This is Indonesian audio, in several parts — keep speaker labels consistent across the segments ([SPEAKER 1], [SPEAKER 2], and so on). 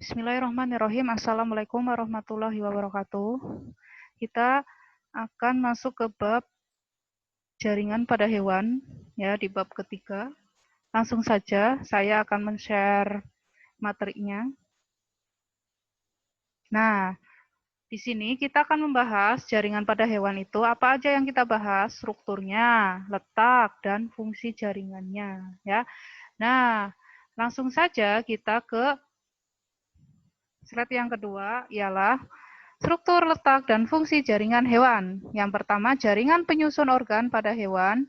[SPEAKER 1] Bismillahirrahmanirrahim. Assalamualaikum warahmatullahi wabarakatuh. Kita akan masuk ke bab jaringan pada hewan, ya, di bab ketiga. Langsung saja, saya akan men-share materinya. Nah, di sini kita akan membahas jaringan pada hewan itu, apa aja yang kita bahas, strukturnya, letak, dan fungsi jaringannya, ya. Nah, langsung saja kita ke slide yang kedua, ialah struktur, letak, dan fungsi jaringan hewan. Yang pertama, jaringan penyusun organ pada hewan.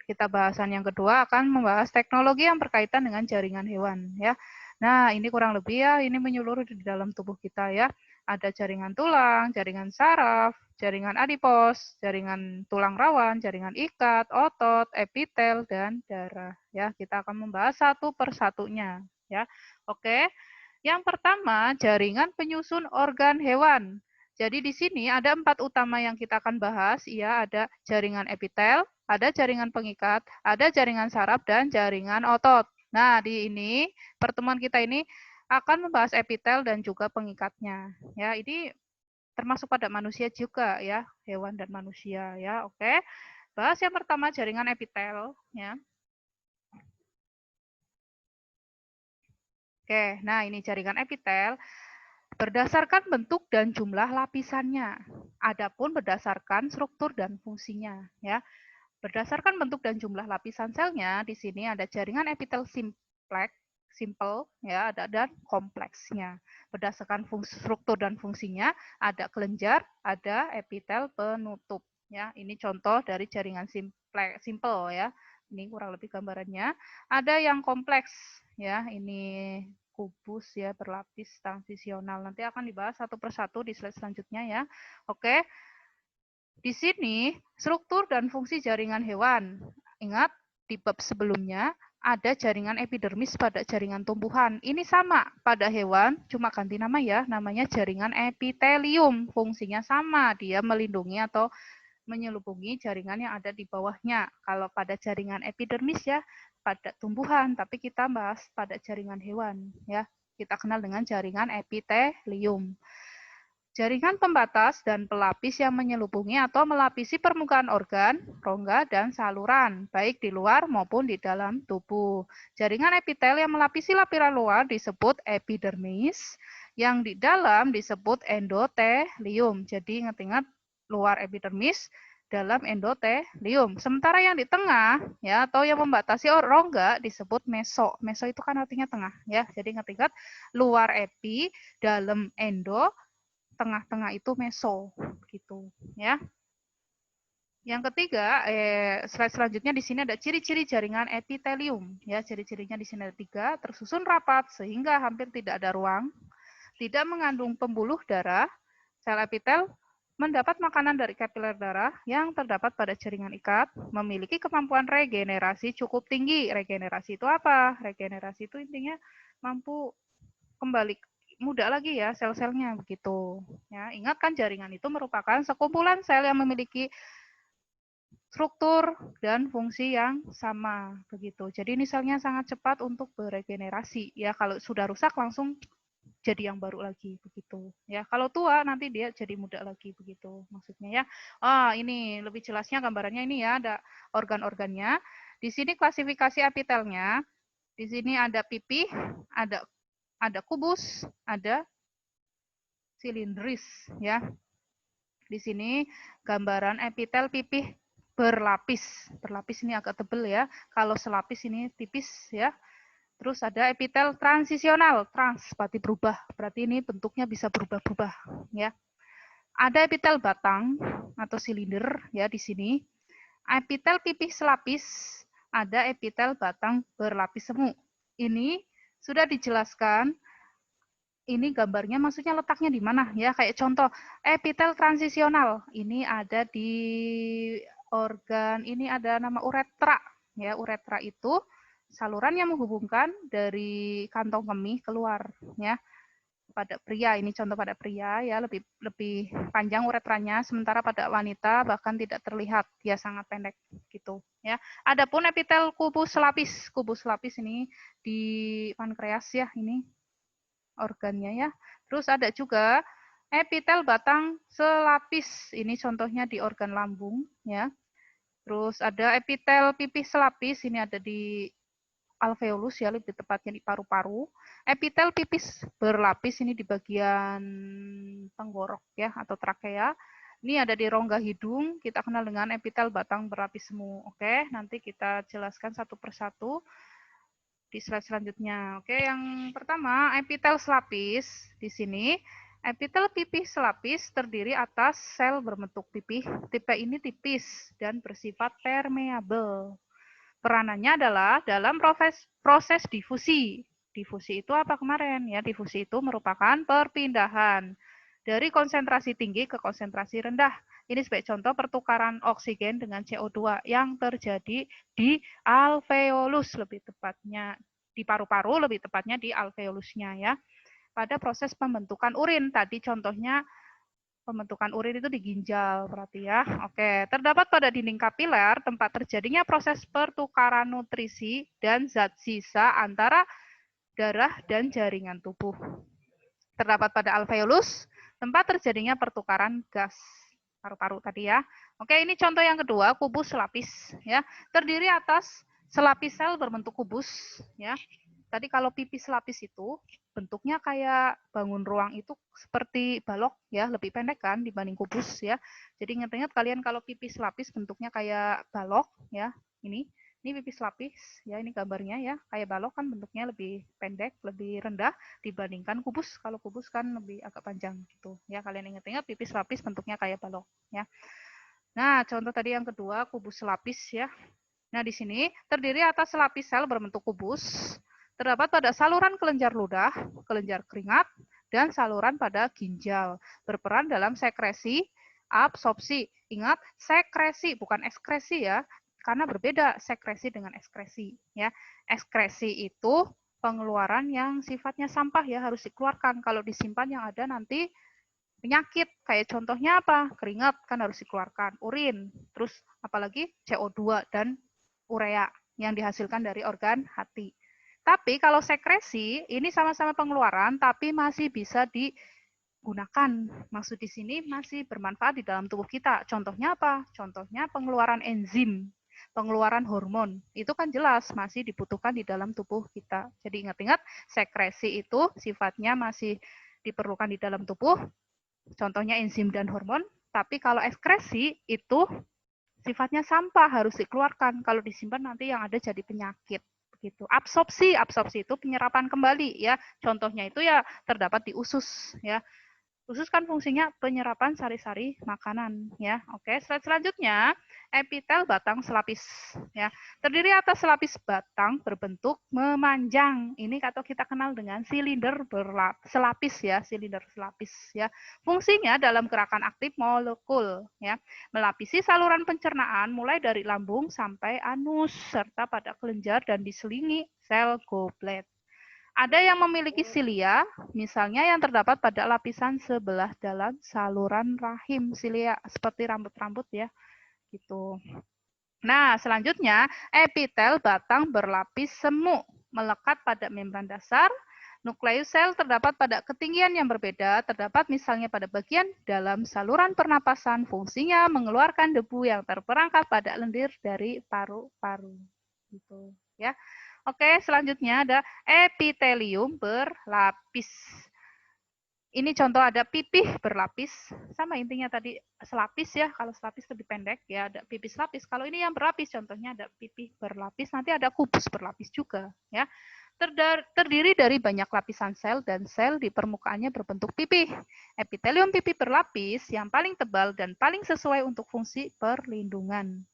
[SPEAKER 1] Kita bahasan yang kedua akan membahas teknologi yang berkaitan dengan jaringan hewan, ya. Nah, ini kurang lebih ya, ini menyeluruh di dalam tubuh kita, ya. Ada jaringan tulang, jaringan saraf, jaringan adipos, jaringan tulang rawan, jaringan ikat, otot, epitel, dan darah. Ya, kita akan membahas satu persatunya, ya. Oke. Yang pertama, jaringan penyusun organ hewan. Jadi di sini ada 4 utama yang kita akan bahas. Ya, ada jaringan epitel, ada jaringan pengikat, ada jaringan saraf, dan jaringan otot. Nah, di ini pertemuan kita ini akan membahas epitel dan juga pengikatnya. Ya, ini termasuk pada manusia juga ya, hewan dan manusia ya. Oke. Bahas yang pertama jaringan epitel ya. Oke, nah ini jaringan epitel berdasarkan bentuk dan jumlah lapisannya. Adapun berdasarkan struktur dan fungsinya, ya. Berdasarkan bentuk dan jumlah lapisan selnya, di sini ada jaringan epitel simple, ya, ada dan kompleksnya. Berdasarkan struktur dan fungsinya, ada kelenjar, ada epitel penutup, ya. Ini contoh dari jaringan simple, ya. Ini kurang lebih gambarannya. Ada yang kompleks, ya. Ini kubus ya berlapis transisional. Nanti akan dibahas satu persatu di slide selanjutnya ya. Oke. Di sini struktur dan fungsi jaringan hewan. Ingat di bab sebelumnya ada jaringan epidermis pada jaringan tumbuhan. Ini sama pada hewan, cuma ganti nama ya, namanya jaringan epitelium. Fungsinya sama, dia melindungi atau menyelubungi jaringan yang ada di bawahnya. Kalau pada jaringan epidermis ya pada tumbuhan, tapi kita bahas pada jaringan hewan ya. Kita kenal dengan jaringan epitelium. Jaringan pembatas dan pelapis yang menyelubungi atau melapisi permukaan organ, rongga, dan saluran, baik di luar maupun di dalam tubuh. Jaringan epitel yang melapisi lapisan luar disebut epidermis, yang di dalam disebut endotelium. Jadi ingat-ingat luar epidermis, dalam endotelium. Sementara yang di tengah ya atau yang membatasi rongga disebut meso. Meso itu kan artinya tengah ya. Jadi ingat-ingat luar epi, dalam endo, tengah-tengah itu meso gitu ya. Yang ketiga, slide selanjutnya di sini ada ciri-ciri jaringan epitelium ya. Ciri-cirinya di sini ada 3, tersusun rapat sehingga hampir tidak ada ruang, tidak mengandung pembuluh darah. Sel epitel mendapat makanan dari kapiler darah yang terdapat pada jaringan ikat, memiliki kemampuan regenerasi cukup tinggi. Regenerasi itu apa? Regenerasi itu intinya mampu kembali muda lagi ya sel-selnya begitu. Ya, ingat kan jaringan itu merupakan sekumpulan sel yang memiliki struktur dan fungsi yang sama begitu. Jadi ini selnya sangat cepat untuk beregenerasi ya. Kalau sudah rusak langsung jadi yang baru lagi begitu ya. Kalau tua nanti dia jadi muda lagi begitu maksudnya ya. Ini lebih jelasnya gambarannya ini ya, ada organ-organnya. Di sini klasifikasi epitelnya. Di sini ada pipih, ada kubus, ada silindris ya. Di sini gambaran epitel pipih berlapis. Berlapis ini agak tebal ya. Kalau selapis ini tipis ya. Terus ada epitel transisional, berarti berubah. Berarti ini bentuknya bisa berubah-ubah ya. Ada epitel batang atau silinder ya di sini. Epitel pipih selapis, ada epitel batang berlapis semu. Ini sudah dijelaskan. Ini gambarnya maksudnya letaknya di mana ya, kayak contoh epitel transisional ini ada di organ, ini ada nama uretra ya. Uretra itu saluran yang menghubungkan dari kantong kemih keluar ya. Pada pria ini contoh pada pria ya, lebih panjang uretranya, sementara pada wanita bahkan tidak terlihat, dia sangat pendek gitu ya. Adapun epitel kubus lapis ini di pankreas ya, ini organnya ya. Terus ada juga epitel batang selapis. Ini contohnya di organ lambung ya. Terus ada epitel pipih selapis. Ini ada di alveolus ya, lebih tepatnya di paru-paru. Epitel pipis berlapis ini di bagian tenggorok ya atau trakea. Ini ada di rongga hidung, kita kenal dengan epitel batang berlapis semu. Oke, nanti kita jelaskan satu persatu di slide selanjutnya. Oke, yang pertama epitel selapis. Di sini epitel pipih selapis terdiri atas sel berbentuk pipih. Tipe ini tipis dan bersifat permeabel. Peranannya adalah dalam proses difusi. Difusi itu apa kemarin ya? Difusi itu merupakan perpindahan dari konsentrasi tinggi ke konsentrasi rendah. Ini sebagai contoh pertukaran oksigen dengan CO2 yang terjadi di alveolus, lebih tepatnya di paru-paru, lebih tepatnya di alveolusnya ya. Pada proses pembentukan urin, tadi contohnya pembentukan urin itu di ginjal, berarti ya. Oke, terdapat pada dinding kapiler tempat terjadinya proses pertukaran nutrisi dan zat sisa antara darah dan jaringan tubuh. Terdapat pada alveolus tempat terjadinya pertukaran gas paru-paru tadi ya. Oke, ini contoh yang kedua, kubus selapis ya. Terdiri atas selapis sel berbentuk kubus ya. Tadi kalau pipis selapis itu bentuknya kayak bangun ruang itu seperti balok ya, lebih pendek kan dibanding kubus ya. Jadi ingat-ingat kalian kalau pipis selapis bentuknya kayak balok ya. Ini pipis lapis ya, ini gambarnya ya, kayak balok kan bentuknya lebih pendek, lebih rendah dibandingkan kubus. Kalau kubus kan lebih agak panjang gitu ya. Kalian ingat-ingat pipis lapis bentuknya kayak balok ya. Nah, contoh tadi yang kedua kubus lapis ya. Nah, di sini terdiri atas selapis sel berbentuk kubus, terdapat pada saluran kelenjar ludah, kelenjar keringat, dan saluran pada ginjal. Berperan dalam sekresi, absorpsi. Ingat, sekresi bukan ekskresi ya, karena berbeda sekresi dengan ekskresi ya. Ekskresi itu pengeluaran yang sifatnya sampah ya, harus dikeluarkan. Kalau disimpan yang ada nanti penyakit. Kayak contohnya apa? Keringat kan harus dikeluarkan, urin, terus apalagi CO2 dan urea yang dihasilkan dari organ hati. Tapi kalau sekresi ini sama-sama pengeluaran tapi masih bisa digunakan. Maksud di sini masih bermanfaat di dalam tubuh kita. Contohnya apa? Contohnya pengeluaran enzim, pengeluaran hormon. Itu kan jelas masih dibutuhkan di dalam tubuh kita. Jadi ingat-ingat sekresi itu sifatnya masih diperlukan di dalam tubuh. Contohnya enzim dan hormon. Tapi kalau ekskresi itu sifatnya sampah, harus dikeluarkan. Kalau disimpan nanti yang ada jadi penyakit. Begitu. Absorpsi, absorpsi itu penyerapan kembali ya. Contohnya itu ya terdapat di usus ya. Usus kan fungsinya penyerapan sari-sari makanan ya. Oke, slide selanjutnya epitel batang selapis ya. Terdiri atas selapis batang berbentuk memanjang. Ini atau kita kenal dengan silinder selapis ya, silinder selapis ya. Fungsinya dalam gerakan aktif molekul ya, melapisi saluran pencernaan mulai dari lambung sampai anus serta pada kelenjar dan diselingi sel goblet. Ada yang memiliki silia, misalnya yang terdapat pada lapisan sebelah dalam saluran rahim, silia seperti rambut-rambut ya, gitu. Nah, selanjutnya epitel batang berlapis semu melekat pada membran dasar. Nukleus sel terdapat pada ketinggian yang berbeda, terdapat misalnya pada bagian dalam saluran pernapasan, fungsinya mengeluarkan debu yang terperangkap pada lendir dari paru-paru. Gitu, ya. Oke, selanjutnya ada epitelium berlapis. Ini contoh ada pipih berlapis, sama intinya tadi selapis ya, kalau selapis lebih pendek ya, ada pipis lapis. Kalau ini yang berlapis, contohnya ada pipih berlapis, nanti ada kubus berlapis juga ya. Terdiri dari banyak lapisan sel dan sel di permukaannya berbentuk pipih. Epitelium pipih berlapis yang paling tebal dan paling sesuai untuk fungsi perlindungan.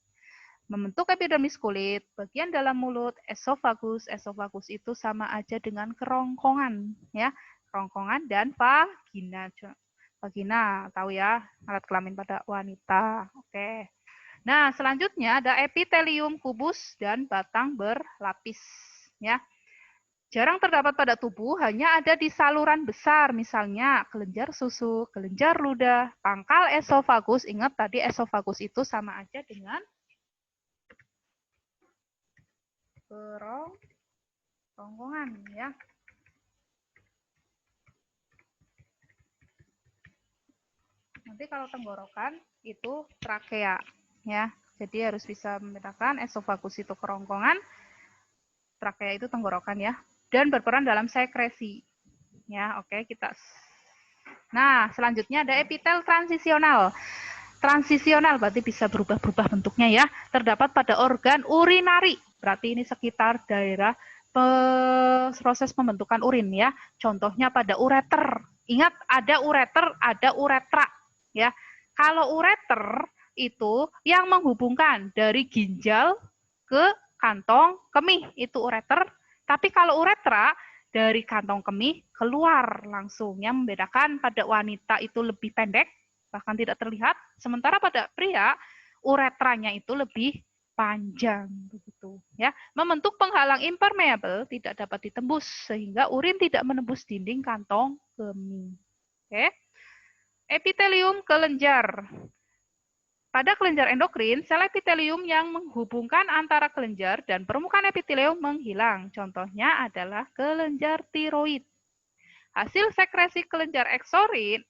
[SPEAKER 1] Membentuk epidermis kulit, bagian dalam mulut, esofagus. Esofagus itu sama aja dengan kerongkongan, ya. Kerongkongan dan vagina. Vagina, tahu ya, alat kelamin pada wanita. Oke. Nah, selanjutnya ada epitelium kubus dan batang berlapis, ya. Jarang terdapat pada tubuh, hanya ada di saluran besar, misalnya kelenjar susu, kelenjar ludah, pangkal esofagus. Ingat tadi esofagus itu sama aja dengan kerongkongan ya. Nanti kalau tenggorokan itu trakea, ya. Jadi harus bisa membedakan esofagus itu kerongkongan, trakea itu tenggorokan ya. Dan berperan dalam sekresi. Ya, oke, kita. Nah, selanjutnya ada epitel transisional. Transisional berarti bisa berubah-ubah bentuknya ya. Terdapat pada organ urinari. Berarti ini sekitar daerah proses pembentukan urin ya. Contohnya pada ureter. Ingat ada ureter, ada uretra ya. Kalau ureter itu yang menghubungkan dari ginjal ke kantong kemih, itu ureter. Tapi kalau uretra dari kantong kemih keluar langsung. Yang membedakan pada wanita itu lebih pendek, bahkan tidak terlihat. Sementara pada pria, uretranya itu lebih panjang begitu ya. Membentuk penghalang impermeable tidak dapat ditembus sehingga urin tidak menembus dinding kantong kemih. Oke. Epitelium kelenjar. Pada kelenjar endokrin, sel epitelium yang menghubungkan antara kelenjar dan permukaan epitelium menghilang. Contohnya adalah kelenjar tiroid. Hasil sekresi kelenjar eksokrin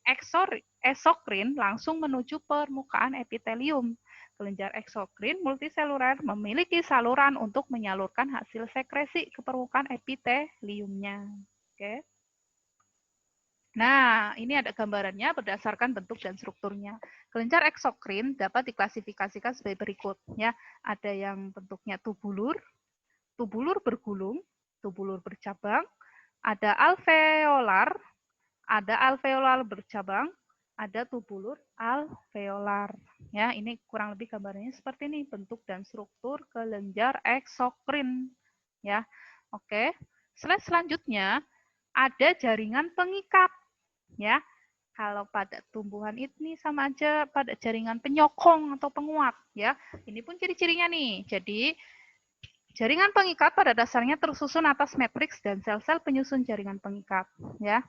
[SPEAKER 1] langsung menuju permukaan epitelium. Kelenjar eksokrin multiseluler memiliki saluran untuk menyalurkan hasil sekresi ke permukaan epiteliumnya. Oke. Nah, ini ada gambarannya berdasarkan bentuk dan strukturnya. Kelenjar eksokrin dapat diklasifikasikan sebagai berikut. Ya, ada yang bentuknya tubulur, tubulur bergulung, tubulur bercabang, ada alveolar, bercabang, ada tubulur alveolar. Ya, ini kurang lebih gambarnya seperti ini bentuk dan struktur kelenjar eksokrin. Ya, oke. Slide selanjutnya ada jaringan pengikat. Ya, kalau pada tumbuhan ini sama aja pada jaringan penyokong atau penguat. Ya, ini pun ciri-cirinya nih. Jadi jaringan pengikat pada dasarnya tersusun atas matriks dan sel-sel penyusun jaringan pengikat. Ya,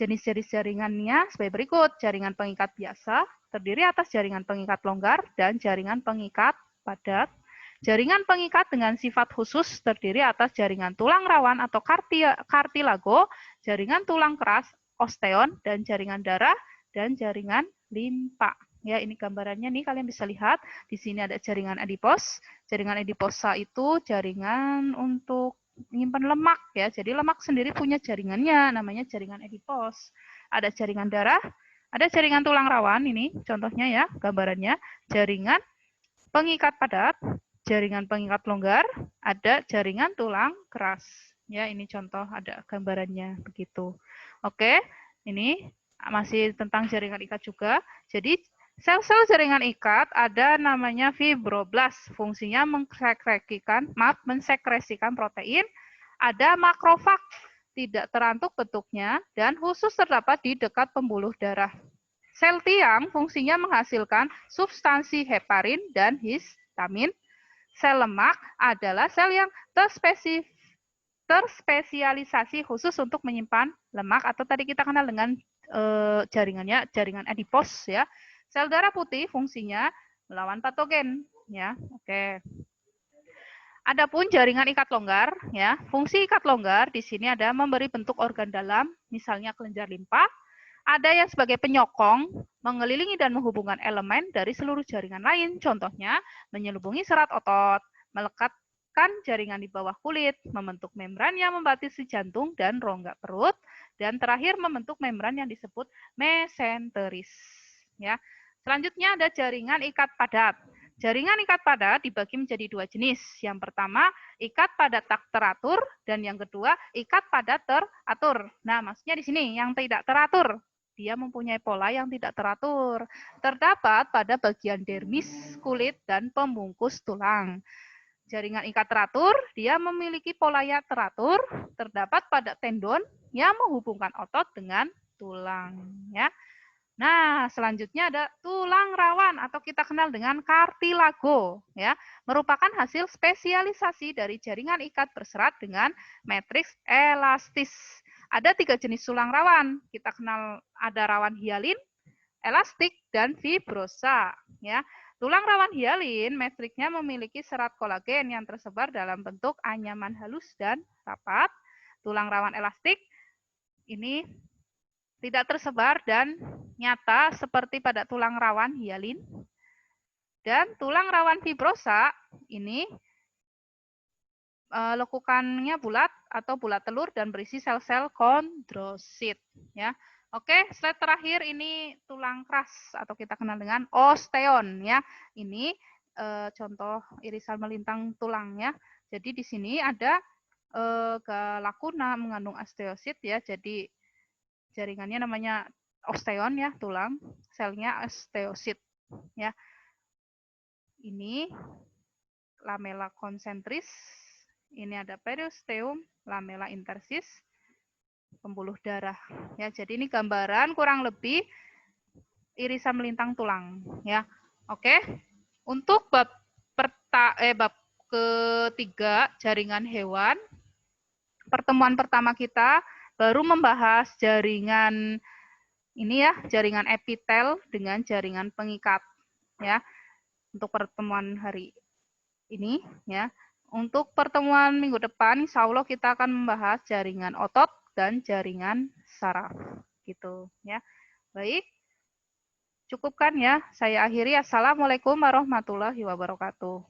[SPEAKER 1] jenis-jenis jaringannya sebagai berikut. Jaringan pengikat biasa terdiri atas jaringan pengikat longgar dan jaringan pengikat padat. Jaringan pengikat dengan sifat khusus terdiri atas jaringan tulang rawan atau kartilago, jaringan tulang keras, osteon, dan jaringan darah, dan jaringan limpa. Ya, ini gambarannya nih, kalian bisa lihat. Di sini ada jaringan adipos. Jaringan adiposa itu jaringan untuk menyimpan lemak ya. Jadi lemak sendiri punya jaringannya, namanya jaringan adipos. Ada jaringan darah, ada jaringan tulang rawan ini, contohnya ya, gambarannya. Jaringan pengikat padat, jaringan pengikat longgar, ada jaringan tulang keras. Ya, ini contoh ada gambarannya begitu. Oke, ini masih tentang jaringan ikat juga. Jadi sel-sel jaringan ikat ada namanya fibroblast, fungsinya mensekresikan protein. Ada makrofag, tidak terantuk bentuknya dan khusus terdapat di dekat pembuluh darah. Sel tiang fungsinya menghasilkan substansi heparin dan histamin. Sel lemak adalah sel yang terspesialisasi khusus untuk menyimpan lemak atau tadi kita kenal dengan jaringannya jaringan adipos ya. Sel darah putih fungsinya melawan patogen ya. Oke. Adapun jaringan ikat longgar ya, fungsi ikat longgar di sini ada memberi bentuk organ dalam, misalnya kelenjar limpa. Ada yang sebagai penyokong, mengelilingi dan menghubungkan elemen dari seluruh jaringan lain. Contohnya, menyelubungi serat otot, melekatkan jaringan di bawah kulit, membentuk membran yang membatasi jantung dan rongga perut, dan terakhir membentuk membran yang disebut mesenteris. Ya. Selanjutnya ada jaringan ikat padat. Jaringan ikat padat dibagi menjadi dua jenis. Yang pertama, ikat padat tak teratur, dan yang kedua, ikat padat teratur. Nah, maksudnya di sini yang tidak teratur. Dia mempunyai pola yang tidak teratur. Terdapat pada bagian dermis, kulit, dan pembungkus tulang. Jaringan ikat teratur, dia memiliki pola yang teratur, terdapat pada tendon yang menghubungkan otot dengan tulang. Ya. Nah, selanjutnya ada tulang rawan atau kita kenal dengan kartilago, ya, merupakan hasil spesialisasi dari jaringan ikat berserat dengan matriks elastis. Ada 3 jenis tulang rawan. Kita kenal ada rawan hialin, elastik, dan fibrosa. Ya. Tulang rawan hialin, matriksnya memiliki serat kolagen yang tersebar dalam bentuk anyaman halus dan rapat. Tulang rawan elastik, ini tidak tersebar dan nyata seperti pada tulang rawan hialin. Dan tulang rawan fibrosa ini lekukannya bulat atau bulat telur dan berisi sel-sel kondrosit. Ya, oke. Slide terakhir ini tulang keras atau kita kenal dengan osteon. Ya, ini contoh irisan melintang tulang. Ya, jadi di sini ada lakuna mengandung osteosit. Ya, jadi jaringannya namanya osteon ya, tulang, selnya osteosit. Ya, ini lamela konsentris, ini ada periosteum, lamela intersis, pembuluh darah. Ya, jadi ini gambaran kurang lebih irisan melintang tulang. Ya, oke. Untuk bab ketiga jaringan hewan, pertemuan pertama kita baru membahas jaringan ini ya, jaringan epitel dengan jaringan pengikat. Ya, untuk pertemuan hari ini ya. Untuk pertemuan minggu depan, insya Allah kita akan membahas jaringan otot dan jaringan saraf, gitu ya. Baik, cukupkan ya. Saya akhiri. Assalamualaikum warahmatullahi wabarakatuh.